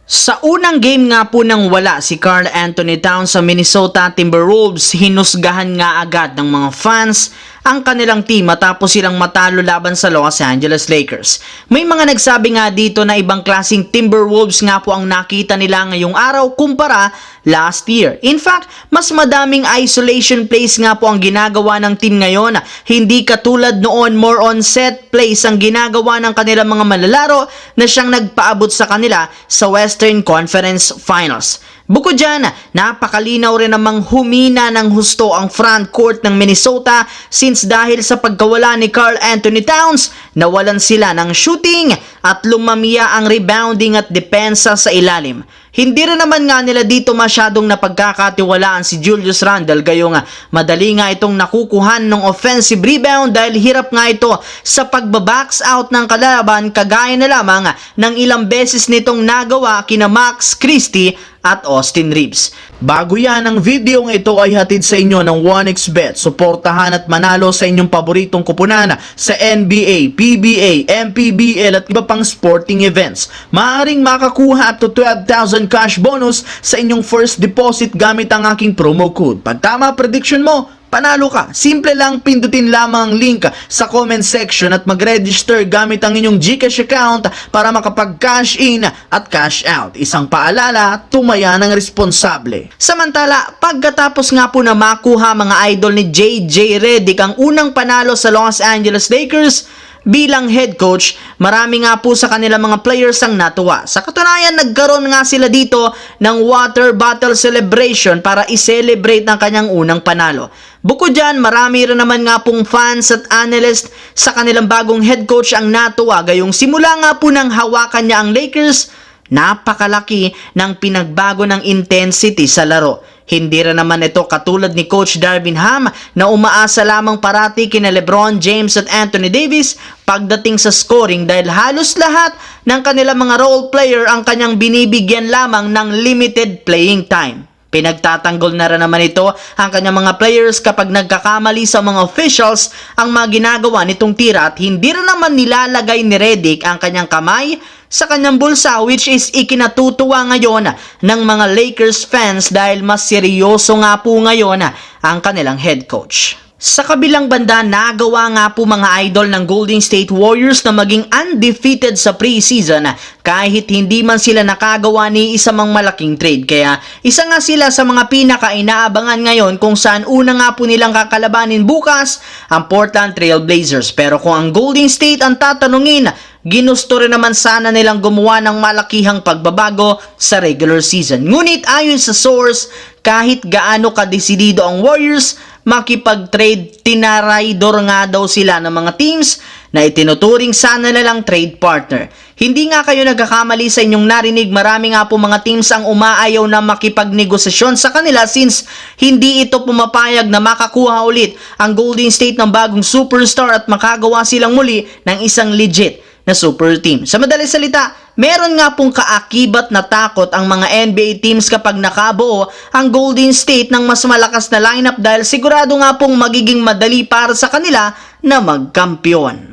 Sa unang game nga po nang wala si Karl Anthony Towns sa Minnesota Timberwolves, hinusgahan nga agad ng mga fans ang kanilang team matapos silang matalo laban sa Los Angeles Lakers. May mga nagsabi nga dito na ibang klaseng Timberwolves nga po ang nakita nila ngayong araw kumpara last year. In fact, mas madaming isolation plays nga po ang ginagawa ng team ngayon. Hindi katulad noon, more on set plays ang ginagawa ng kanilang mga malalaro na siyang nagpaabot sa kanila sa Western Conference Finals. Bukod dyan, napakalinaw rin namang humina ng husto ang front court ng Minnesota since dahil sa pagkawala ni Karl Anthony Towns, nawalan sila ng shooting at lumamia ang rebounding at depensa sa ilalim. Hindi rin naman nga nila dito masyadong napagkakatiwalaan si Julius Randle gayong madali nga itong nakukuhan ng offensive rebound dahil hirap nga ito sa pagbabox out ng kalaban kagaya na lamang ng ilang beses nitong nagawa kina Max Christie at Austin Reeves. Bago yan, ang video ng ito ay hatid sa inyo ng 1xBet. Suportahan at manalo sa inyong paboritong kupunan sa NBA, PBA, MPBL at iba pang sporting events. Maaaring makakuha up to 12,000 cash bonus sa inyong first deposit gamit ang aking promo code. Pag tama prediction mo, panalo ka. Simple lang, pindutin lamang ang link sa comment section at mag-register gamit ang inyong GCash account para makapag-cash in at cash out. Isang paalala, tumaya ng responsable. Samantala, pagkatapos nga po na makuha mga idol ni JJ Redick ang unang panalo sa Los Angeles Lakers, bilang head coach, marami nga po sa kanilang mga players ang natuwa. Sa katunayan, nagkaroon nga sila dito ng water bottle celebration para i-celebrate ang kanyang unang panalo. Bukod dyan, marami rin naman nga pong fans at analyst sa kanilang bagong head coach ang natuwa. Gayong simula nga po ng hawakan niya ang Lakers, napakalaki ng pinagbago ng intensity sa laro. Hindi rin naman ito katulad ni Coach Darvin Ham na umaasa lamang parati kina LeBron James at Anthony Davis pagdating sa scoring dahil halos lahat ng kanilang mga role player ang kanyang binibigyan lamang ng limited playing time. Pinagtatanggol na rin naman ito ang kanyang mga players kapag nagkakamali sa mga officials ang mga ginagawa nitong tira at hindi rin naman nilalagay ni Redick ang kanyang kamay sa kanyang bulsa, which is ikinatutuwa ngayon ng mga Lakers fans dahil mas seryoso nga po ngayon ang kanilang head coach. Sa kabilang banda, nagawa nga po mga idol ng Golden State Warriors na maging undefeated sa preseason kahit hindi man sila nakagawa ni isa mang malaking trade. Kaya isa nga sila sa mga pinaka-inaabangan ngayon kung saan una nga po nilang kakalabanin bukas ang Portland Trail Blazers. Pero kung ang Golden State ang tatanungin, ginusto rin naman sana nilang gumawa ng malakihang pagbabago sa regular season. Ngunit ayon sa source, kahit gaano kadesidido ang Warriors makipag-trade, tinaraydor nga daw sila ng mga teams na itinuturing sana nilang trade partner. Hindi nga kayo nagkakamali sa inyong narinig, marami nga po mga teams ang umaayaw na makipagnegosasyon sa kanila since hindi ito pumapayag na makakuha ulit ang Golden State ng bagong superstar at makagawa silang muli ng isang legit na super team. Sa madaling salita, meron nga pong kaakibat na takot ang mga NBA teams kapag nakabuo ang Golden State ng mas malakas na lineup dahil sigurado nga pong magiging madali para sa kanila na magkampiyon.